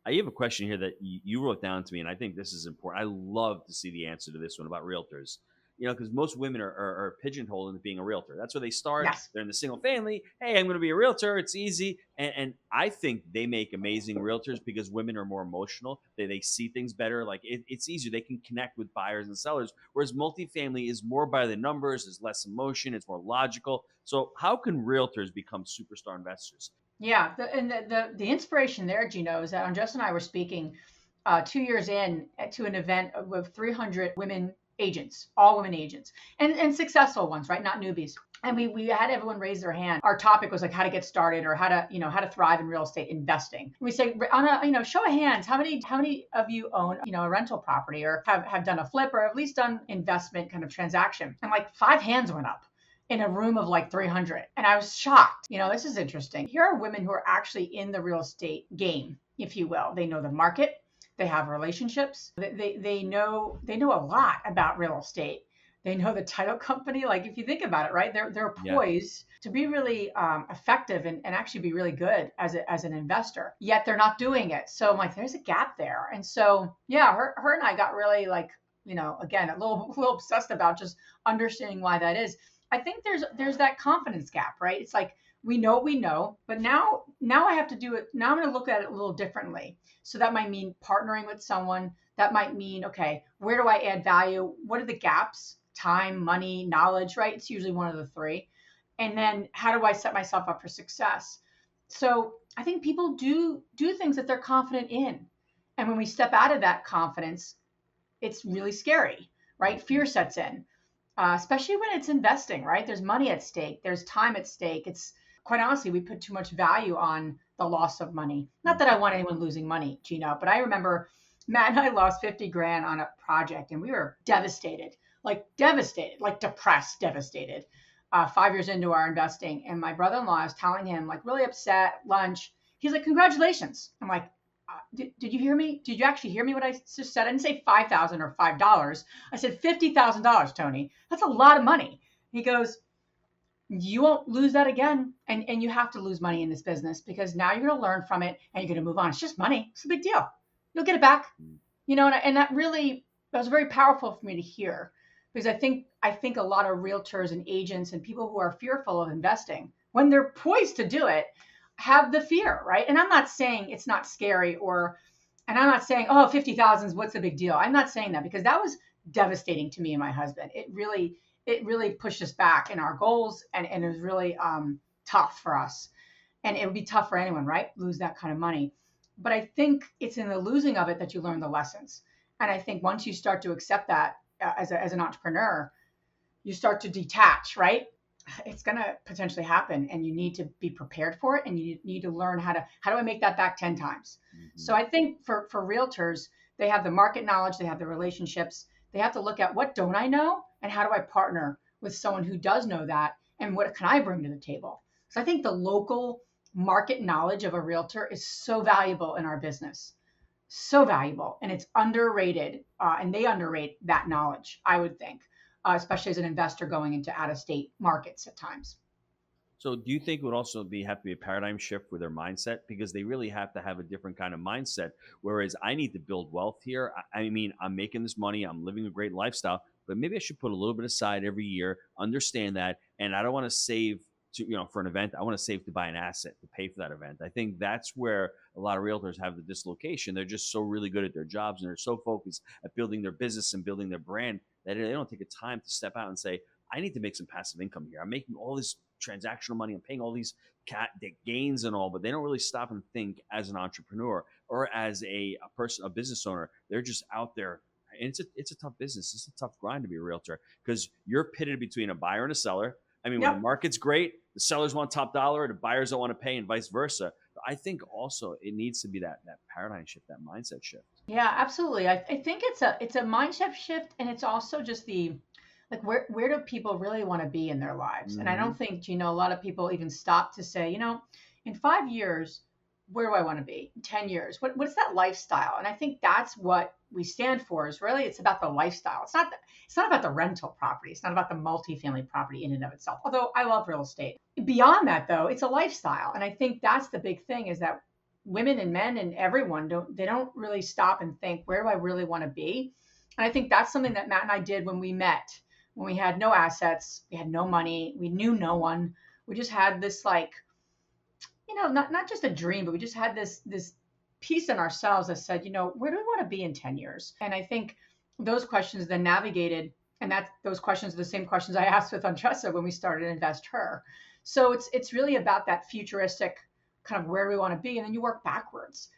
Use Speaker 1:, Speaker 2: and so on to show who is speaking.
Speaker 1: I have a question here that you wrote down to me, and I think this is important. I love to see the answer to this one about realtors. Because most women are pigeonholed into being a realtor. That's where they start.
Speaker 2: Yes.
Speaker 1: They're in the single family. Hey, I'm going to be a realtor. It's easy. And I think they make amazing realtors because women are more emotional. They see things better. Like it's easier. They can connect with buyers and sellers. Whereas multifamily is more by the numbers, is less emotion, it's more logical. So, how can realtors become superstar investors?
Speaker 2: Yeah, the inspiration there, Gino, is that Jess and I were speaking 2 years in to an event with 300 women agents, all women agents, and successful ones, right? Not newbies. And we had everyone raise their hand. Our topic was like how to get started or how to thrive in real estate investing. And we say on a show of hands, how many of you own a rental property or have done a flip or at least done investment kind of transaction? And like five hands went up in a room of like 300. And I was shocked. This is interesting. Here are women who are actually in the real estate game, if you will. They know the market, they have relationships, they know a lot about real estate. They know the title company. Like if you think about it, right? They're
Speaker 1: Yeah.
Speaker 2: poised to be really effective and actually be really good as an investor. Yet they're not doing it. So I'm like, there's a gap there. And so yeah, her and I got really like, again, a little obsessed about just understanding why that is. I think there's that confidence gap, right? It's like we know what we know, but now I have to do it. Now I'm going to look at it a little differently. So that might mean partnering with someone. That might mean, okay, where do I add value? What are the gaps? Time, money, knowledge, right? It's usually one of the three. And then how do I set myself up for success? So I think people do things that they're confident in. And when we step out of that confidence, it's really scary, right? Fear sets in, especially when it's investing, right? There's money at stake, there's time at stake. It's quite honestly, we put too much value on the loss of money. Not that I want anyone losing money, Gino, but I remember Matt and I lost 50 grand on a project and we were devastated, like depressed, devastated. 5 years into our investing, and my brother-in-law, I was telling him, like really upset, lunch. He's like, "Congratulations." I'm like, did you hear me? Did you actually hear me what I just said? I didn't say 5,000 or $5. I said $50,000, Tony. That's a lot of money. He goes, you won't lose that again. And you have to lose money in this business because now you're going to learn from it and you're going to move on. It's just money. It's a big deal. You'll get it back. And that was very powerful for me to hear because I think a lot of realtors and agents and people who are fearful of investing, when they're poised to do it, have the fear, right? And I'm not saying it's not scary and I'm not saying, oh, 50,000 is what's the big deal. I'm not saying that because that was devastating to me and my husband. It really pushed us back in our goals and it was really tough for us. And it would be tough for anyone, right? Lose that kind of money. But I think it's in the losing of it that you learn the lessons. And I think once you start to accept that as an entrepreneur, you start to detach, right? It's going to potentially happen and you need to be prepared for it and you need to learn how do I make that back 10 times. So I think for realtors, they have the market knowledge, they have the relationships, they have to look at what don't I know and how do I partner with someone who does know that and what can I bring to the table. So I think the local market knowledge of a realtor is so valuable in our business, so valuable, and it's underrated, and they underrate that knowledge, I would think, especially as an investor going into out of state markets at times.
Speaker 1: So, do you think it would also have to be a paradigm shift with their mindset because they really have to have a different kind of mindset? Whereas I need to build wealth here. I mean, I'm making this money, I'm living a great lifestyle, but maybe I should put a little bit aside every year, understand that, and I don't want to save for an event. I want to save to buy an asset to pay for that event. I think that's where a lot of realtors have the dislocation. They're just so really good at their jobs and they're so focused at building their business and building their brand that they don't take the time to step out and say, I need to make some passive income here. I'm making all this transactional money. I'm paying all these gains and all, but they don't really stop and think as an entrepreneur or as a person, a business owner. They're just out there. And it's a tough business. It's a tough grind to be a realtor because you're pitted between a buyer and a seller. I mean, when the
Speaker 2: Yep.
Speaker 1: market's great, the sellers want top dollar, the buyers don't want to pay, and vice versa. But I think also it needs to be that paradigm shift, that mindset shift.
Speaker 2: Yeah, absolutely. I think it's a mindset shift, and it's also just the like where do people really want to be in their lives? And I
Speaker 1: Hmm.
Speaker 2: don't think a lot of people even stop to say, in 5 years, where do I want to be? In 10 years, what's that lifestyle? And I think that's what we stand for. Is really it's about the lifestyle. It's not about the rental property. It's not about the multifamily property in and of itself. Although I love real estate. Beyond that, though, it's a lifestyle, and I think that's the big thing is that women and men and everyone don't really stop and think, where do I really want to be? And I think that's something that Matt and I did when we met, when we had no assets, we had no money, we knew no one. We just had this, like, not just a dream, but we just had this piece in ourselves that said, where do we want to be in 10 years? And I think those questions then navigated, and that those questions are the same questions I asked with Andressa when we started Invest Her. So it's really about that futuristic kind of where we want to be, and then you work backwards.